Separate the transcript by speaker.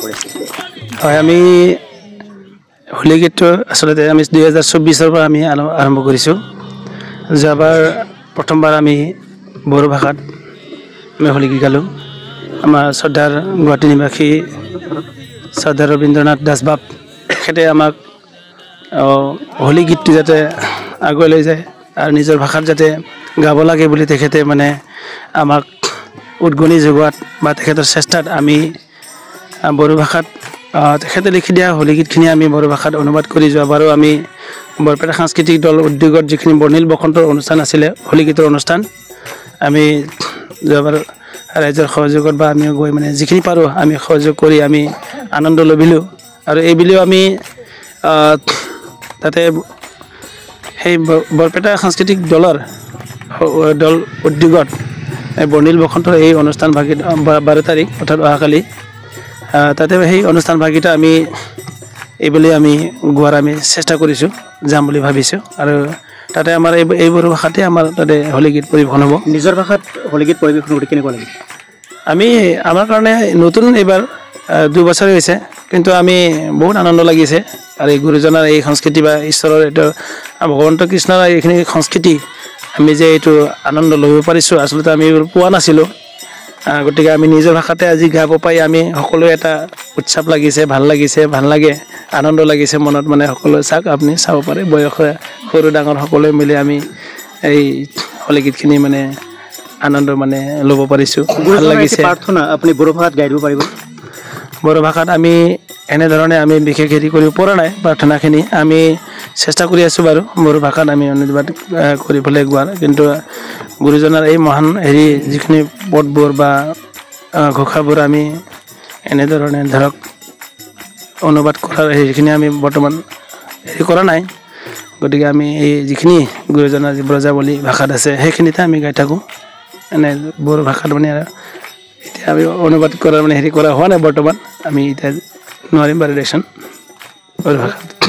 Speaker 1: কৰিছে?
Speaker 2: হয়, আমি হোলী গীতটো আচলতে আমি 2024 পৰা আমি আৰম্ভ কৰিছোঁ। যোৱাবাৰ প্ৰথমবাৰ আমি বড়ো ভাষাত আমি হোলী গীত গালোঁ। আমাৰ শ্ৰদ্ধাৰ গুৱাহাটী নিবাসী শ্ৰদ্ধা ৰবীন্দ্ৰনাথ দাসবাব তেখেতে আমাক হোলী গীতটো যাতে আগুৱাই লৈ যায় আৰু নিজৰ ভাষাত যাতে গাব লাগে বুলি তেখেতে মানে আমাক উদগনি যোগোৱাত বা তেখেতৰ চেষ্টাত আমি বড়ো ভাষাত তেখেতে লিখি দিয়া হোলী গীতখিনি আমি বড়ো ভাষাত অনুবাদ কৰি যোৱাবাৰো আমি বৰপেটা সাংস্কৃতিক দল উদ্যোগত যিখিনি বৰ্ণিল বসন্তৰ অনুষ্ঠান আছিলে হোলী গীতৰ অনুষ্ঠান, আমি যোৱাবাৰ ৰাইজৰ সহযোগত বা আমি গৈ মানে যিখিনি পাৰোঁ আমি সহযোগ কৰি আমি আনন্দ লভিলোঁ। আৰু এইবুলিও আমি তাতে সেই বৰপেটা সাংস্কৃতিক দল উদ্যোগত বৰ্ণিল বসন্তৰ এই অনুষ্ঠান ভাগিত 12 তাৰিখ অৰ্থাৎ অহাকালি তাতে সেই অনুষ্ঠান ভাগিতা আমি এইবুলি আমি গোৱাৰ আমি চেষ্টা কৰিছোঁ, যাম বুলি ভাবিছোঁ। আৰু তাতে আমাৰ এই বড়ো ভাষাতে আমাৰ তাতে হোলী গীত পৰিৱেশন হ'ব।
Speaker 1: নিজৰ ভাষাত হোলী গীত পৰিৱেশন কৰি কেনেকুৱা লাগে?
Speaker 2: আমাৰ কাৰণে নতুন এইবাৰ 2 বছৰে হৈছে, কিন্তু আমি বহুত আনন্দ লাগিছে। আৰু এই গুৰুজনাৰ এই সংস্কৃতি বা ঈশ্বৰৰ এইটো ভগৱন্ত কৃষ্ণৰ এইখিনি সংস্কৃতি আমি যে এইটো আনন্দ ল'ব পাৰিছোঁ, আচলতে আমি এইবোৰ পোৱা নাছিলোঁ। গতিকে আমি নিজৰ ভাষাতে আজি গাব পাই আমি সকলোৱে এটা উৎসৱ লাগিছে, ভাল লাগে, আনন্দ লাগিছে মনত। মানে সকলোৱে চাওক, আপুনি চাব পাৰে, বয়সে সৰু ডাঙৰ সকলোৱে মিলি আমি এই হোলী গীতখিনি মানে আনন্দ মানে ল'ব পাৰিছোঁ, ভাল লাগিছে।
Speaker 1: প্ৰাৰ্থনা আপুনি বড়ো ভাষাত গাই দিব পাৰিব?
Speaker 2: বড়ো ভাষাত আমি এনেধৰণে আমি বিশেষ হেৰি কৰিব পৰা নাই। প্ৰাৰ্থনাখিনি আমি চেষ্টা কৰি আছোঁ বাৰু বড়ো ভাষাত আমি অনুবাদ কৰি পেলাই গোৱাৰ, কিন্তু গুৰুজনাৰ এই মহান যিখিনি পদবোৰ বা ঘোষাবোৰ আমি এনেধৰণে ধৰক অনুবাদ কৰাৰ সেইখিনি আমি বৰ্তমান কৰা নাই। গতিকে আমি এই যিখিনি গুৰুজনাৰ যি ব্ৰজাৱলী ভাষাত আছে সেইখিনিতে আমি গাই থাকোঁ। এনে বড়ো ভাষাত মানে এতিয়া আমি অনুবাদ কৰাৰ মানে কৰা হোৱা নাই বৰ্তমান। আমি এতিয়া নোৱাৰিম বাৰু দেচোন বড়ো ভাষাত।